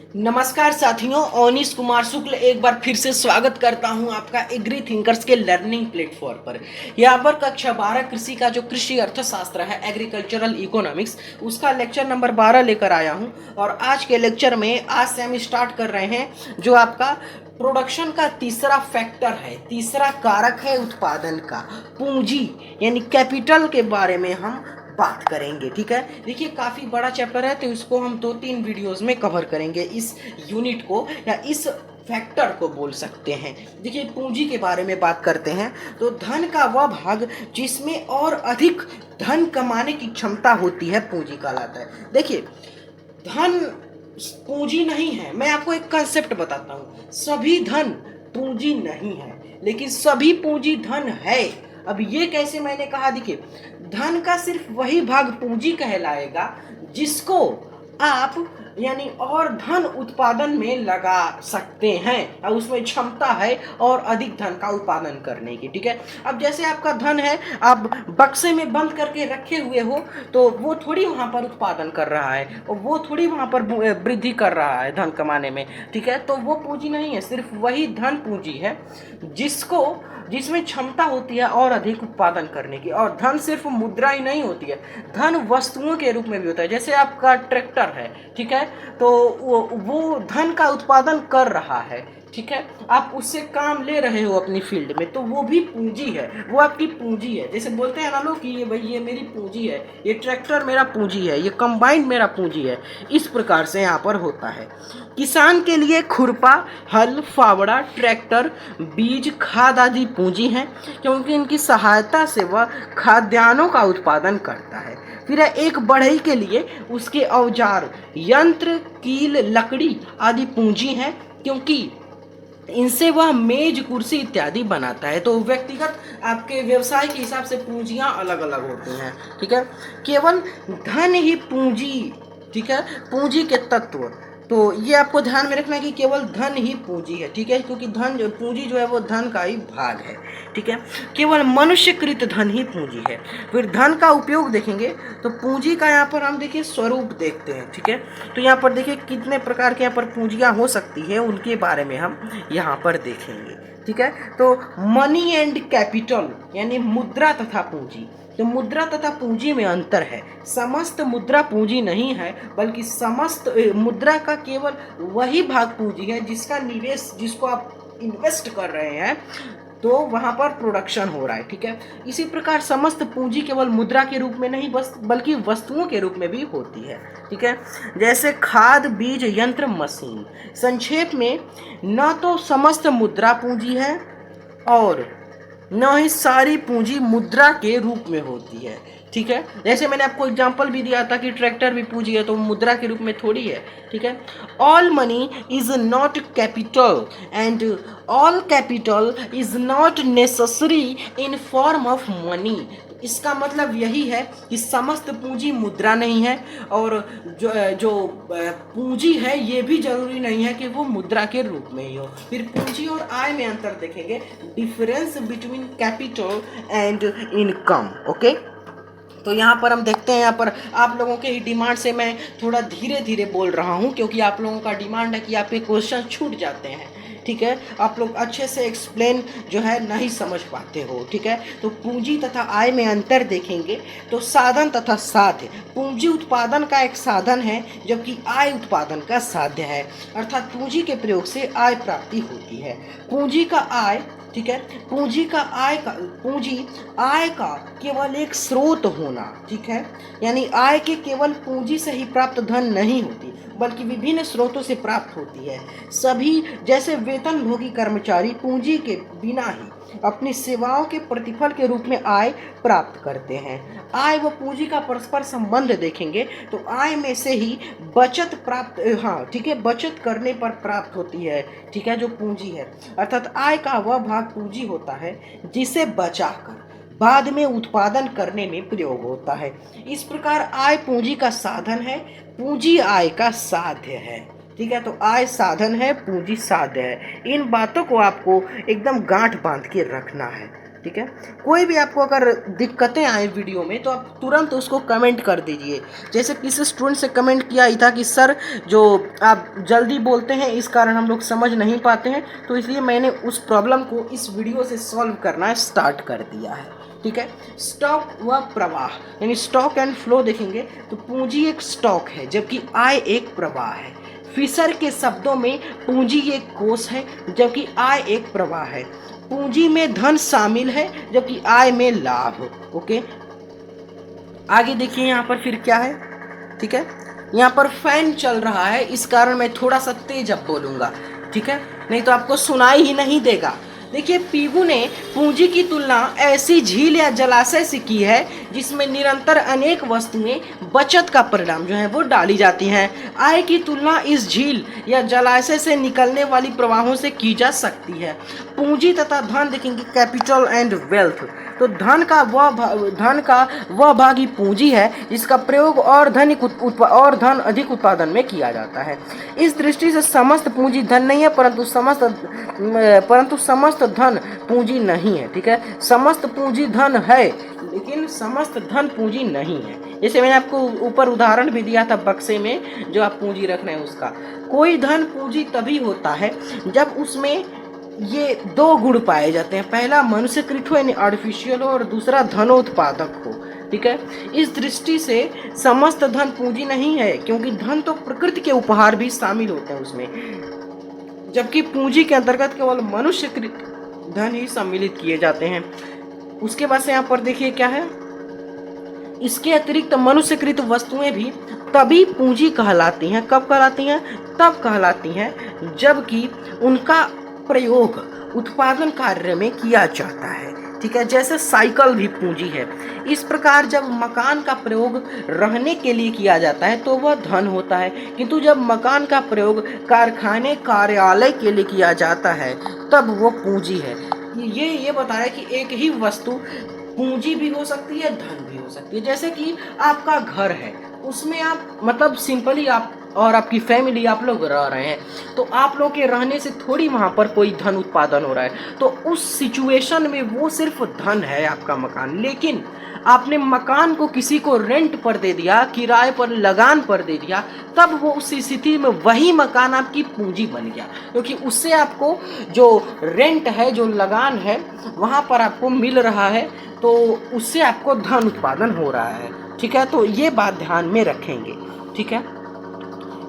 नमस्कार साथियों, अवनीश कुमार शुक्ल एक बार फिर से स्वागत करता हूं आपका एग्री थिंकर्स के लर्निंग प्लेटफॉर्म पर। यहाँ पर कक्षा 12 कृषि का जो कृषि अर्थशास्त्र है, एग्रीकल्चरल इकोनॉमिक्स, उसका लेक्चर नंबर 12 लेकर आया हूं। और आज के लेक्चर में आज से हम स्टार्ट कर रहे हैं जो आपका प्रोडक्शन का तीसरा फैक्टर है, तीसरा कारक है उत्पादन का, पूंजी यानी कैपिटल के बारे में हम बात करेंगे। ठीक है, देखिए काफ़ी बड़ा चैप्टर है तो इसको हम 2-3 वीडियोस में कवर करेंगे, इस यूनिट को या इस फैक्टर को बोल सकते हैं। देखिए पूंजी के बारे में बात करते हैं तो धन का वह भाग जिसमें और अधिक धन कमाने की क्षमता होती है पूंजी कहलाता है। देखिए धन पूंजी नहीं है। मैं आपको एक कंसेप्ट बताता हूँ, सभी धन पूंजी नहीं है लेकिन सभी पूंजी धन है। अब ये कैसे मैंने कहा, देखिए धन का सिर्फ वही भाग पूंजी कहलाएगा जिसको आप यानी और धन उत्पादन में लगा सकते हैं और उसमें क्षमता है और अधिक धन का उत्पादन करने की। ठीक है, अब जैसे आपका धन है, आप बक्से में बंद करके रखे हुए हो तो वो थोड़ी वहाँ पर उत्पादन कर रहा है और वो थोड़ी वहाँ पर वृद्धि कर रहा है धन कमाने में। ठीक है, तो वो पूंजी नहीं है, सिर्फ वही धन पूंजी है जिसमें क्षमता होती है और अधिक उत्पादन करने की। और धन सिर्फ मुद्रा ही नहीं होती है, धन वस्तुओं के रूप में भी होता है। जैसे आपका ट्रैक्टर है, ठीक है, तो वो धन का उत्पादन कर रहा है। ठीक है, आप उससे काम ले रहे हो अपनी फील्ड में तो वो भी पूंजी है, वो आपकी पूंजी है। जैसे बोलते हैं ना लोग कि ये भाई ये मेरी पूंजी है, ये ट्रैक्टर मेरा पूंजी है, ये कंबाइन मेरा पूंजी है। इस प्रकार से यहाँ पर होता है। किसान के लिए खुरपा, हल, फावड़ा, ट्रैक्टर, बीज, खाद आदि पूंजी हैं क्योंकि इनकी सहायता से वह खाद्यान्नों का उत्पादन करता है। फिर एक बढ़ई के लिए उसके औजार, यंत्र, कील, लकड़ी आदि पूंजी हैं क्योंकि इनसे वह मेज, कुर्सी इत्यादि बनाता है। तो व्यक्तिगत आपके व्यवसाय के हिसाब से पूंजियां अलग अलग होती हैं। ठीक है, केवल धन ही पूंजी, ठीक है, पूंजी के तत्व, तो ये आपको ध्यान में रखना है कि केवल धन ही पूंजी है। ठीक है, क्योंकि धन जो पूंजी जो है वो धन का ही भाग है। ठीक है, केवल मनुष्यकृत धन ही पूंजी है। फिर धन का उपयोग देखेंगे तो पूंजी का यहाँ पर हम देखिए स्वरूप देखते हैं। ठीक है, तो यहाँ पर देखिए कितने प्रकार के यहाँ पर पूंजियाँ हो सकती है, उनके बारे में हम यहाँ पर देखेंगे। ठीक है, तो मनी एंड कैपिटल यानी मुद्रा तथा पूंजी। तो मुद्रा तथा पूंजी में अंतर है। समस्त मुद्रा पूंजी नहीं है बल्कि समस्त मुद्रा का केवल वही भाग पूंजी है जिसका निवेश, जिसको आप इन्वेस्ट कर रहे हैं तो वहां पर प्रोडक्शन हो रहा है। ठीक है, इसी प्रकार समस्त पूंजी केवल मुद्रा के रूप में नहीं बल्कि वस्तुओं के रूप में भी होती है। ठीक है, जैसे खाद, बीज, यंत्र, मशीन। संक्षेप में न तो समस्त मुद्रा पूंजी है और न ही सारी पूंजी मुद्रा के रूप में होती है। ठीक है, जैसे मैंने आपको एग्जांपल भी दिया था कि ट्रैक्टर भी पूंजी है तो मुद्रा के रूप में थोड़ी है। ठीक है, all money is not capital and all capital is not necessary in form of money. इसका मतलब यही है कि समस्त पूंजी मुद्रा नहीं है और जो पूंजी है ये भी जरूरी नहीं है कि वो मुद्रा के रूप में ही हो। फिर पूंजी और आय में अंतर देखेंगे, difference between capital and income. Okay, तो यहाँ पर हम देखते हैं, यहाँ पर आप लोगों के डिमांड से मैं थोड़ा धीरे धीरे बोल रहा हूँ क्योंकि आप लोगों का डिमांड है कि आपके क्वेश्चन छूट जाते हैं। ठीक है, आप लोग अच्छे से एक्सप्लेन जो है नहीं समझ पाते हो। ठीक है, तो पूंजी तथा आय में अंतर देखेंगे तो साधन तथा साध्य। पूंजी उत्पादन का एक साधन है जबकि आय उत्पादन का साध्य है, अर्थात पूंजी के प्रयोग से आय प्राप्ति होती है। पूंजी का आय, ठीक है, पूंजी आय का केवल एक स्रोत होना। ठीक है, यानी आय के केवल पूंजी से ही प्राप्त धन नहीं होती बल्कि विभिन्न स्रोतों से प्राप्त होती है। सभी जैसे वेतनभोगी कर्मचारी पूंजी के बिना ही अपनी सेवाओं के प्रतिफल के रूप में आय प्राप्त करते हैं। आय व पूंजी का परस्पर संबंध देखेंगे तो आय में से ही बचत प्राप्त, हाँ ठीक है, बचत करने पर प्राप्त होती है। ठीक है, जो पूंजी है, अर्थात आय का वह भाग पूंजी होता है जिसे बचाकर बाद में उत्पादन करने में प्रयोग होता है। इस प्रकार आय पूंजी का साधन है, पूंजी आय का साध्य है। ठीक है, तो आय साधन है, पूंजी साध्य है। इन बातों को आपको एकदम गांठ बांध के रखना है। ठीक है। कोई भी आपको अगर दिक्कतें आए वीडियो में तो आप तुरंत उसको कमेंट कर दीजिए। जैसे किसी स्टूडेंट से कमेंट किया ही था कि सर जो आप जल्दी बोलते हैं इस कारण हम लोग समझ नहीं पाते हैं, तो इसलिए मैंने उस प्रॉब्लम को इस वीडियो से सॉल्व करना स्टार्ट कर दिया है। ठीक है। स्टॉक व प्रवाह यानी स्टॉक एंड फ्लो देखेंगे तो पूंजी एक स्टॉक है जबकि आय एक प्रवाह है। फिशर के शब्दों में पूंजी एक कोष है जबकि आय एक प्रवाह है। पूंजी में धन शामिल है जबकि आय में लाभ। ओके, आगे देखिए यहाँ पर फिर क्या है। ठीक है, यहाँ पर फैन चल रहा है, इस कारण मैं थोड़ा सा तेज अब बोलूँगा। ठीक है, नहीं तो आपको सुनाई ही नहीं देगा। देखिए, पीगू ने पूंजी की तुलना ऐसी झील या जलाशय से की है जिसमें निरंतर अनेक वस्तुएं बचत का परिणाम जो है वो डाली जाती हैं। आय की तुलना इस झील या जलाशय से निकलने वाली प्रवाहों से की जा सकती है। पूंजी तथा धन देखेंगे, कैपिटल एंड वेल्थ। तो धन का वह भाग ही पूंजी है जिसका प्रयोग और धन अधिक उत्पादन में किया जाता है। इस दृष्टि से समस्त पूंजी धन नहीं है, परंतु समस्त धन पूंजी नहीं है। ठीक है, समस्त पूंजी धन है लेकिन समस्त धन पूंजी नहीं है। जैसे मैंने आपको ऊपर उदाहरण भी दिया था बक्से में जो आप पूंजी रख रहे हैं उसका। कोई धन पूंजी तभी होता है जब उसमें ये दो गुण पाए जाते हैं, पहला मनुष्यकृत हो यानी आर्टिफिशियल हो और दूसरा धनोत्पादक हो। ठीक है, इस दृष्टि से समस्त धन पूंजी नहीं है क्योंकि धन तो प्रकृति के उपहार भी शामिल होते हैं उसमें, जबकि पूंजी के अंतर्गत केवल मनुष्यकृत धन ही सम्मिलित किए जाते हैं। उसके बाद से यहाँ पर देखिए क्या है, इसके अतिरिक्त मनुष्यकृत वस्तुएं भी तभी पूंजी कहलाती हैं। कब कहलाती हैं? तब कहलाती हैं जबकि उनका प्रयोग उत्पादन कार्य में किया जाता है। ठीक है, जैसे साइकिल भी पूंजी है। इस प्रकार जब मकान का प्रयोग रहने के लिए किया जाता है तो वह धन होता है, किंतु जब मकान का प्रयोग कारखाने कार्यालय के लिए किया जाता है तब वो पूंजी है। ये बता रहा है कि एक ही वस्तु पूंजी भी हो सकती है, धन भी हो सकती है। जैसे कि आपका घर है, उसमें आप मतलब सिंपली आप और आपकी फैमिली आप लोग रह रहे हैं, तो आप लोग के रहने से थोड़ी वहाँ पर कोई धन उत्पादन हो रहा है, तो उस सिचुएशन में वो सिर्फ धन है आपका मकान। लेकिन आपने मकान को किसी को रेंट पर दे दिया, किराए पर, लगान पर दे दिया, तब वो उस स्थिति में वही मकान आपकी पूंजी बन गया, क्योंकि उससे आपको जो रेंट है, जो लगान है, वहाँ पर आपको मिल रहा है, तो उससे आपको धन उत्पादन हो रहा है। ठीक है, तो ये बात ध्यान में रखेंगे। ठीक है,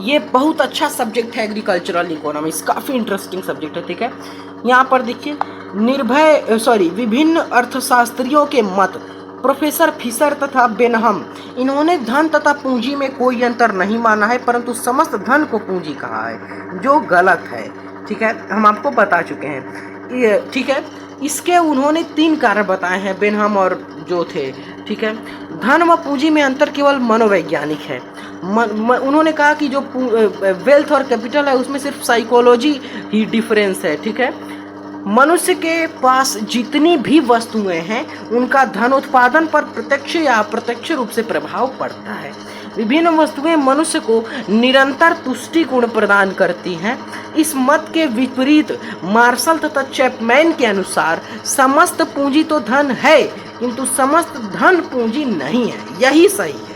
ये बहुत अच्छा सब्जेक्ट है एग्रीकल्चरल इकोनॉमिक्स, काफ़ी इंटरेस्टिंग सब्जेक्ट है। ठीक है, यहाँ पर देखिए विभिन्न अर्थशास्त्रियों के मत, प्रोफेसर फिशर तथा बेनहम, इन्होंने धन तथा पूंजी में कोई अंतर नहीं माना है परंतु समस्त धन को पूंजी कहा है, जो गलत है। ठीक है, हम आपको बता चुके हैं। ठीक है, इसके उन्होंने 3 कारण बताए हैं, बेनहम और जो थे। ठीक है, धन व पूंजी में अंतर केवल मनोवैज्ञानिक है। उन्होंने कहा कि जो वेल्थ और कैपिटल है उसमें सिर्फ साइकोलॉजी ही डिफरेंस है। ठीक है, मनुष्य के पास जितनी भी वस्तुएं हैं उनका धन उत्पादन पर प्रत्यक्ष या अप्रत्यक्ष रूप से प्रभाव पड़ता है। विभिन्न वस्तुएं मनुष्य को निरंतर तुष्टि गुण प्रदान करती हैं। इस मत के विपरीत मार्शल तथा चैपमैन के अनुसार समस्त पूंजी तो धन है किंतु समस्त धन पूंजी नहीं है। यही सही है।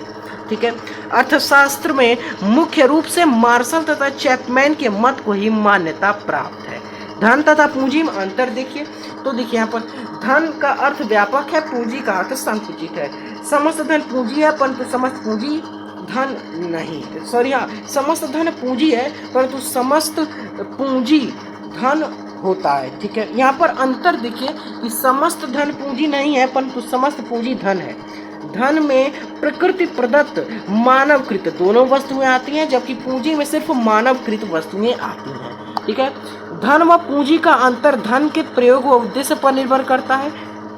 ठीक है, अर्थशास्त्र में मुख्य रूप से मार्शल तथा चैपमैन के मत को ही मान्यता प्राप्त है। धन तथा पूंजी में अंतर देखिए, तो देखिए यहाँ पर धन का अर्थ व्यापक है, पूंजी का अर्थ संकुचित है। समस्त धन पूंजी है परंतु समस्त पूंजी धन नहीं। समस्त धन पूंजी है परंतु समस्त पूंजी धन होता है। ठीक है, यहाँ पर अंतर देखिए कि समस्त धन पूंजी नहीं है परंतु समस्त पूंजी धन है। धन में प्रकृति प्रदत्त मानवकृत दोनों वस्तुएं आती हैं, जबकि पूंजी में सिर्फ मानवकृत वस्तुएं आती हैं। ठीक है, धन व पूंजी का अंतर धन के प्रयोग व उद्देश्य पर निर्भर करता है।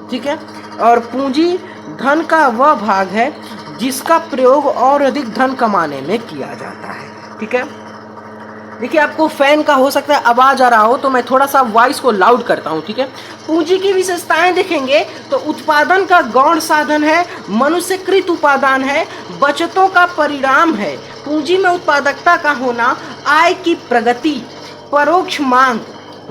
ठीक है, और पूंजी धन का वह भाग है जिसका प्रयोग और अधिक धन कमाने में किया जाता है। ठीक है, देखिए आपको फैन का हो सकता है आवाज आ रहा हो, तो मैं थोड़ा सा वॉइस को लाउड करता हूँ। ठीक है, पूंजी की विशेषताएं देखेंगे तो उत्पादन का गौण साधन है, मनुष्यकृत उपादान है, बचतों का परिणाम है। पूंजी में उत्पादकता का होना, आय की प्रगति, परोक्ष मांग,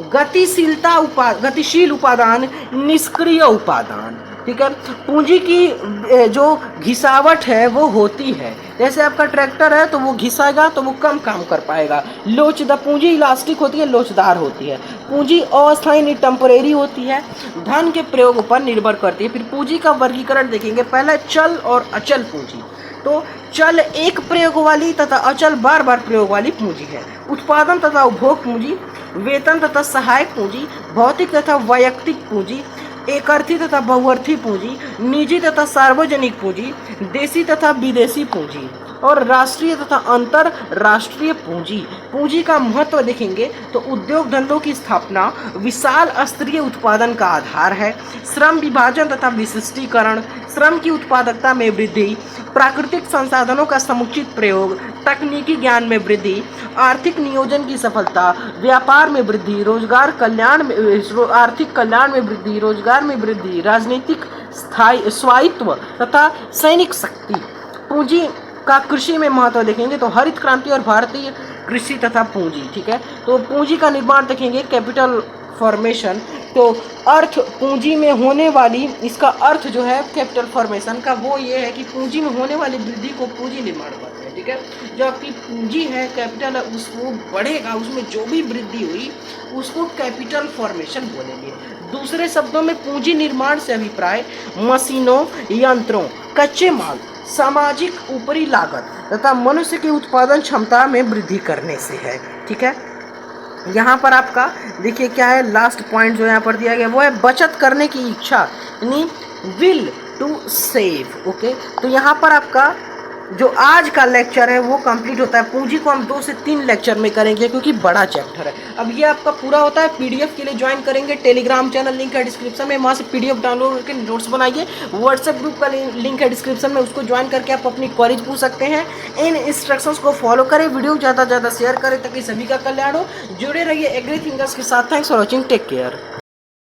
गतिशील उपादान, निष्क्रिय उपादान। ठीक है, पूंजी की जो घिसावट है वो होती है, जैसे आपका ट्रैक्टर है तो वो घिसाएगा तो वो कम काम कर पाएगा। लोचदार पूंजी इलास्टिक होती है, लोचदार होती है। पूंजी अस्थायी नहीं, टेम्परेरी होती है, धन के प्रयोग पर निर्भर करती है। फिर पूंजी का वर्गीकरण देखेंगे, पहला चल और अचल पूंजी। तो चल एक प्रयोग वाली तथा अचल बार बार प्रयोग वाली पूंजी है। उत्पादन तथा उपभोग पूंजी, वेतन तथा सहायक पूंजी, भौतिक तथा वैयक्तिक पूंजी, एकअर्थी तथा बहुअर्थी पूंजी, निजी तथा सार्वजनिक पूंजी, देशी तथा विदेशी पूंजी और राष्ट्रीय तथा अंतरराष्ट्रीय पूंजी। पूंजी का महत्व देखेंगे तो उद्योग धंधों की स्थापना विशाल स्तरीय उत्पादन का आधार है। श्रम विभाजन तथा विशिष्टीकरण, श्रम की उत्पादकता में वृद्धि, प्राकृतिक संसाधनों का समुचित प्रयोग, तकनीकी ज्ञान में वृद्धि, आर्थिक नियोजन की सफलता, व्यापार में वृद्धि, रोजगार कल्याण में, आर्थिक कल्याण में वृद्धि, रोजगार में वृद्धि, राजनीतिक स्वायत्व तथा सैनिक शक्ति। पूंजी का कृषि में महत्व देखेंगे तो हरित क्रांति और भारतीय कृषि तथा पूंजी। ठीक है, तो पूंजी का निर्माण देखेंगे, कैपिटल फॉर्मेशन। तो अर्थ पूंजी में होने वाली, इसका अर्थ जो है कैपिटल फॉर्मेशन का वो ये है कि पूंजी में होने वाली वृद्धि को पूंजी निर्माण कहते हैं। ठीक है, जो आपकी पूंजी है कैपिटल है उसको बढ़ेगा, उसमें जो भी वृद्धि हुई उसको कैपिटल फॉर्मेशन बोलेंगे। दूसरे शब्दों में पूंजी निर्माण से अभिप्राय मशीनों, यंत्रों, कच्चे माल, सामाजिक ऊपरी लागत तथा मनुष्य की उत्पादन क्षमता में वृद्धि करने से है। ठीक है, यहाँ पर आपका देखिए क्या है, लास्ट पॉइंट जो यहाँ पर दिया गया वो है बचत करने की इच्छा, यानी विल टू सेव। ओके, तो यहाँ पर आपका जो आज का लेक्चर है वो कंप्लीट होता है। पूंजी को हम 2 से 3 लेक्चर में करेंगे क्योंकि बड़ा चैप्टर है। अब ये आपका पूरा होता है। पीडीएफ के लिए ज्वाइन करेंगे, टेलीग्राम चैनल लिंक है डिस्क्रिप्शन में, वहाँ से पीडीएफ डाउनलोड करके नोट्स बनाइए। व्हाट्सएप ग्रुप का लिंक है डिस्क्रिप्शन में, उसको ज्वाइन करके आप अपनी क्वेरीज पूछ सकते हैं। इन इंस्ट्रक्शंस को फॉलो करें, वीडियो ज़्यादा से ज़्यादा शेयर करें ताकि सभी का कल्याण हो। जुड़े रहिए एग्री थिंकर्स के साथ। Thanks for watching, take care.